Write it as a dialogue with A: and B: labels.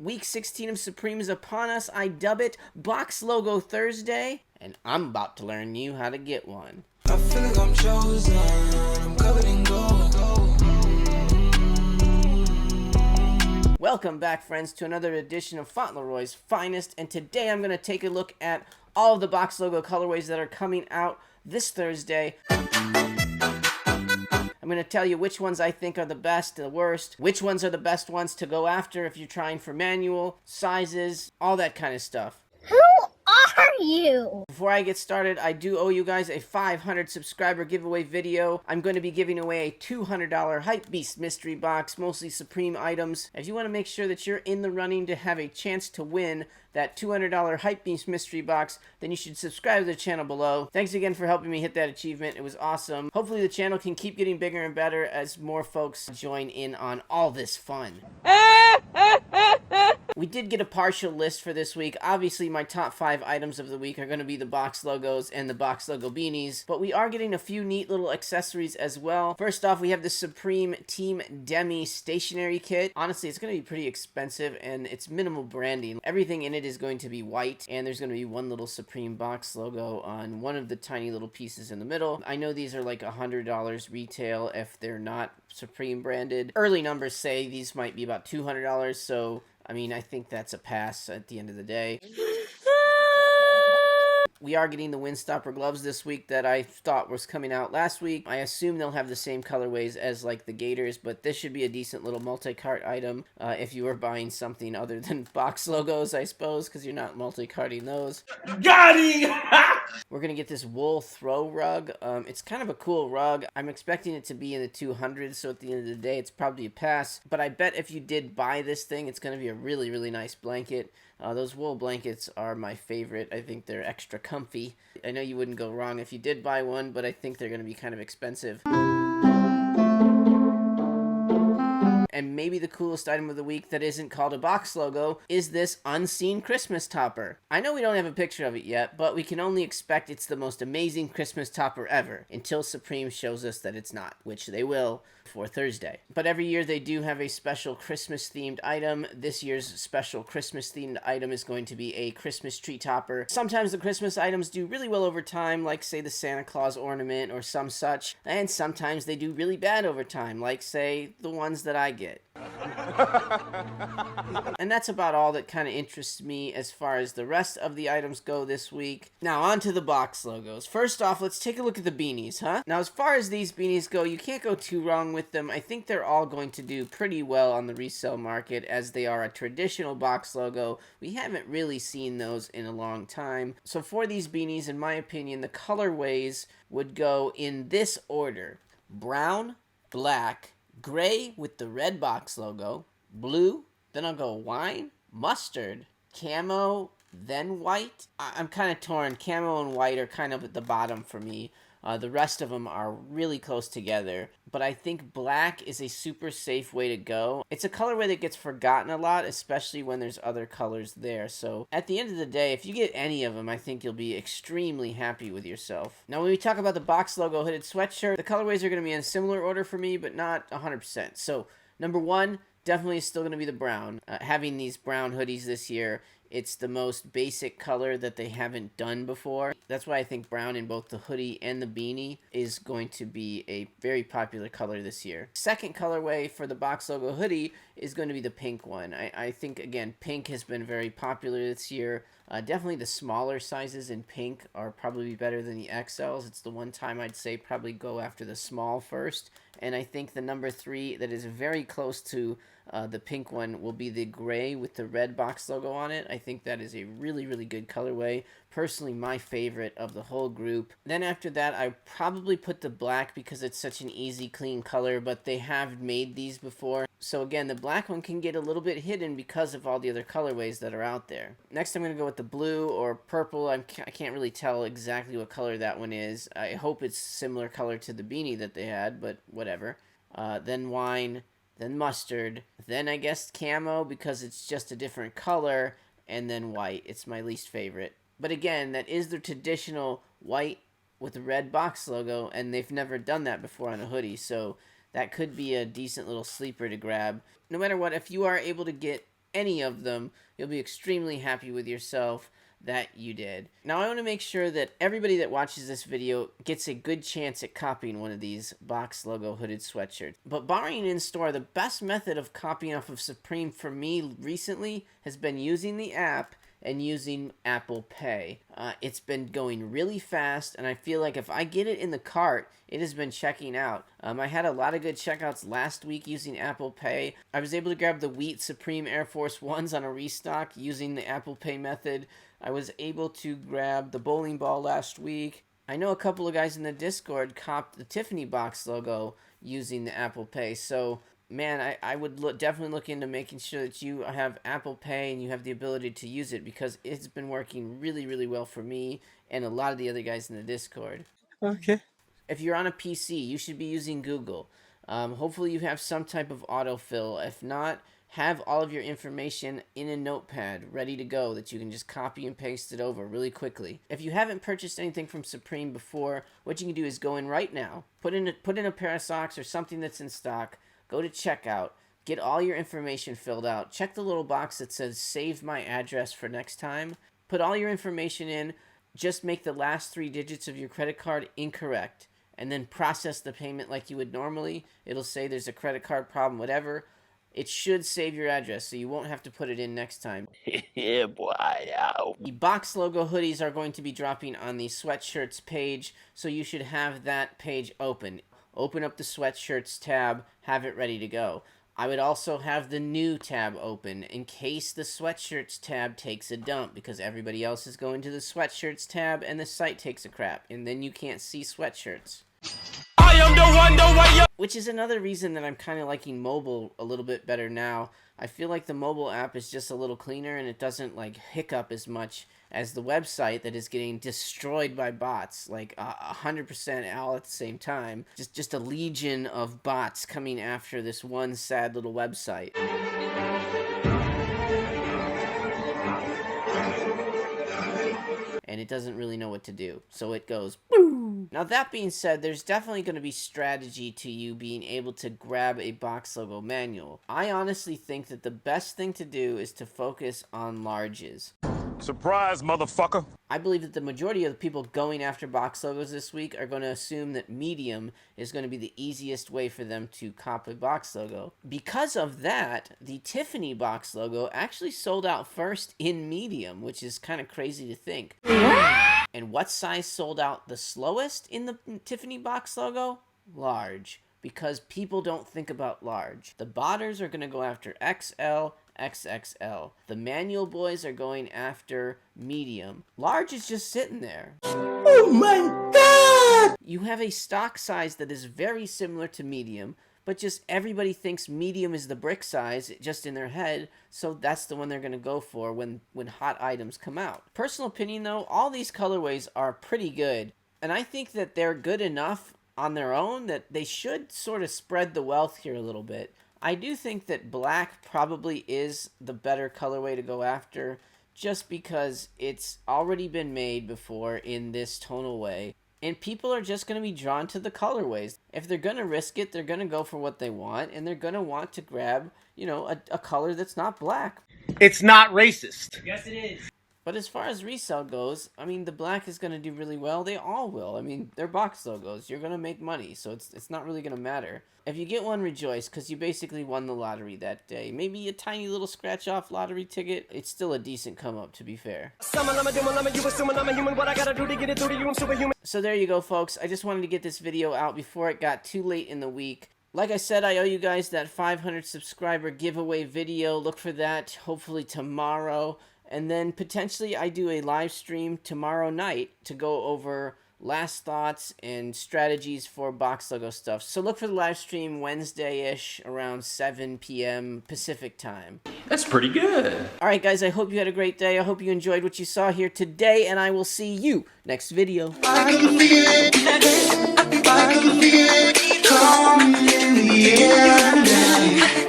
A: Week 16 of Supreme is upon us. I dub it Box Logo Thursday, and I'm about to learn you how to get one.
B: I feel like I'm chosen, I'm covered in gold.
A: Welcome back, friends, to another edition of Fauntleroy's Finest, and today I'm going to take a look at all of the Box Logo colorways that are coming out this Thursday. I'm going to tell you which ones I think are the best, the worst, which ones are the best ones to go after if you're trying for manual, sizes, all that kind of stuff.
C: Who are you?
A: Before I get started, I do owe you guys a 500 subscriber giveaway video. I'm going to be giving away a $200 Hypebeast mystery box, mostly Supreme items. If you want to make sure that you're in the running to have a chance to win that $200 Hypebeast mystery box, then you should subscribe to the channel below. Thanks again for helping me hit that achievement. It was awesome. Hopefully the channel can keep getting bigger and better as more folks join in on all this fun. We did get a partial list for this week. Obviously, my top 5 items of the week are going to be the box logos and the box logo beanies, but we are getting a few neat little accessories as well. First off, we have the Supreme Team Demi stationery kit. Honestly, it's going to be pretty expensive, and it's minimal branding. Everything in it is going to be white, and there's going to be one little Supreme box logo on one of the tiny little pieces in the middle. I know these are like $100 retail if they're not Supreme branded. Early numbers say these might be about $200, so I mean, I think that's a pass at the end of the day. We are getting the Windstopper gloves this week that I thought was coming out last week. I assume they'll have the same colorways as like the Gators, but this should be a decent little multi-cart item if you were buying something other than box logos, I suppose, because you're not multi-carting those.
D: Got him!
A: We're going to get this wool throw rug. It's kind of a cool rug. I'm expecting it to be in the 200s, so at the end of the day, it's probably a pass. But I bet if you did buy this thing, it's going to be a really, really nice blanket. Those wool blankets are my favorite. I think they're extra comfy. I know you wouldn't go wrong if you did buy one, but I think they're going to be kind of expensive. And maybe the coolest item of the week that isn't called a box logo is this unseen Christmas topper. I know we don't have a picture of it yet, but we can only expect it's the most amazing Christmas topper ever until Supreme shows us that it's not, which they will for Thursday. But every year they do have a special Christmas themed item. This year's special Christmas themed item is going to be a Christmas tree topper. Sometimes the Christmas items do really well over time, like say the Santa Claus ornament or some such, and sometimes they do really bad over time, like say the ones that I get. And that's about all that kind of interests me as far as the rest of the items go this week. Now on to the box logos. First off, let's take a look at the beanies, huh? Now as far as these beanies go, you can't go too wrong with them. I think they're all going to do pretty well on the resale market as they are a traditional box logo. We haven't really seen those in a long time. So for these beanies, in my opinion, the colorways would go in this order: brown, black, gray with the red box logo, blue, then I'll go wine, mustard, camo, then white. I'm kind of torn. Camo and white are kind of at the bottom for me. The rest of them are really close together, but I think black is a super safe way to go. It's a colorway that gets forgotten a lot, especially when there's other colors there. So at the end of the day, if you get any of them, I think you'll be extremely happy with yourself. Now, when we talk about the box logo hooded sweatshirt, the colorways are going to be in a similar order for me, but not 100%. So number one, definitely is still going to be the brown. Having these brown hoodies this year, it's the most basic color that they haven't done before. That's why I think brown in both the hoodie and the beanie is going to be a very popular color this year. Second colorway for the box logo hoodie is going to be the pink one. I think, again, pink has been very popular this year. Definitely the smaller sizes in pink are probably better than the XLs. It's the one time I'd say probably go after the small first. And I think the number 3 that is very close to the pink one will be the gray with the red box logo on it. I think that is a really, really good colorway. Personally, my favorite of the whole group. Then after that, I probably put the black because it's such an easy, clean color, but they have made these before. So again, the black one can get a little bit hidden because of all the other colorways that are out there. Next, I'm going to go with the blue or purple. I can't really tell exactly what color that one is. I hope it's similar color to the beanie that they had, but whatever. Then wine, then mustard, then I guess camo because it's just a different color, and then white. It's my least favorite. But again, that is the traditional white with the red box logo, and they've never done that before on a hoodie, so that could be a decent little sleeper to grab. No matter what, if you are able to get any of them, you'll be extremely happy with yourself that you did. Now I want to make sure that everybody that watches this video gets a good chance at copying one of these Box Logo hooded sweatshirts. But barring in-store, the best method of copying off of Supreme for me recently has been using the app and using Apple Pay. It's been going really fast, and I feel like if I get it in the cart, it has been checking out. I had a lot of good checkouts last week using Apple Pay. I was able to grab the Wheat Supreme Air Force Ones on a restock using the Apple Pay method. I was able to grab the bowling ball last week. I know a couple of guys in the Discord copped the Tiffany box logo using the Apple Pay, so man, I would definitely look into making sure that you have Apple Pay and you have the ability to use it, because it's been working really, really well for me and a lot of the other guys in the Discord.
D: Okay.
A: If you're on a PC, you should be using Google. Hopefully you have some type of autofill. If not, have all of your information in a notepad ready to go that you can just copy and paste it over really quickly. If you haven't purchased anything from Supreme before, what you can do is go in right now, put in a pair of socks or something that's in stock, go to checkout, get all your information filled out, check the little box that says save my address for next time, put all your information in, just make the last 3 digits of your credit card incorrect, and then process the payment like you would normally. It'll say there's a credit card problem, whatever. It should save your address, so you won't have to put it in next time.
D: Yeah, boy. Ow.
A: The Box Logo hoodies are going to be dropping on the Sweatshirts page, so you should have that page open. Open up the Sweatshirts tab, have it ready to go. I would also have the new tab open in case the Sweatshirts tab takes a dump, because everybody else is going to the Sweatshirts tab and the site takes a crap, and then you can't see sweatshirts.
B: I am the way.
A: Which is another reason that I'm kind of liking mobile a little bit better now. I feel like the mobile app is just a little cleaner and it doesn't like hiccup as much as the website that is getting destroyed by bots, like 100% all at the same time. Just a legion of bots coming after this one sad little website. And it doesn't really know what to do, so it goes boo. Now that being said, there's definitely going to be strategy to you being able to grab a Box Logo manual. I honestly think that the best thing to do is to focus on larges.
E: Surprise, motherfucker.
A: I believe that the majority of the people going after box logos this week are going to assume that medium is going to be the easiest way for them to cop a box logo. Because of that, the Tiffany box logo actually sold out first in medium, which is kind of crazy to think. And what size sold out the slowest in the Tiffany box logo? Large. Because people don't think about large. The botters are going to go after XL, XXL. The manual boys are going after medium. Large is just sitting there.
D: Oh my god!
A: You have a stock size that is very similar to medium, but just everybody thinks medium is the brick size just in their head, so that's the one they're going to go for when hot items come out. Personal opinion though, all these colorways are pretty good, and I think that they're good enough on their own that they should sort of spread the wealth here a little bit. I do think that black probably is the better colorway to go after, just because it's already been made before in this tonal way, and people are just going to be drawn to the colorways. If they're going to risk it, they're going to go for what they want, and they're going to want to grab, you know, a color that's not black.
D: It's not racist.
F: Yes, it is.
A: But as far as resale goes, I mean, the black is going to do really well. They all will. I mean, they're box logos. You're going to make money, so it's not really going to matter. If you get one, rejoice, because you basically won the lottery that day. Maybe a tiny little scratch-off lottery ticket. It's still a decent come-up, to be fair. So there you go, folks. I just wanted to get this video out before it got too late in the week. Like I said, I owe you guys that 500 subscriber giveaway video. Look for that, hopefully tomorrow. And then potentially I do a live stream tomorrow night to go over last thoughts and strategies for box logo stuff. So look for the live stream Wednesday-ish around 7 p.m. Pacific time.
F: That's pretty good.
A: Alright guys, I hope you had a great day. I hope you enjoyed what you saw here today, and I will see you next video.
B: I can feel it, I can feel it coming in the air now.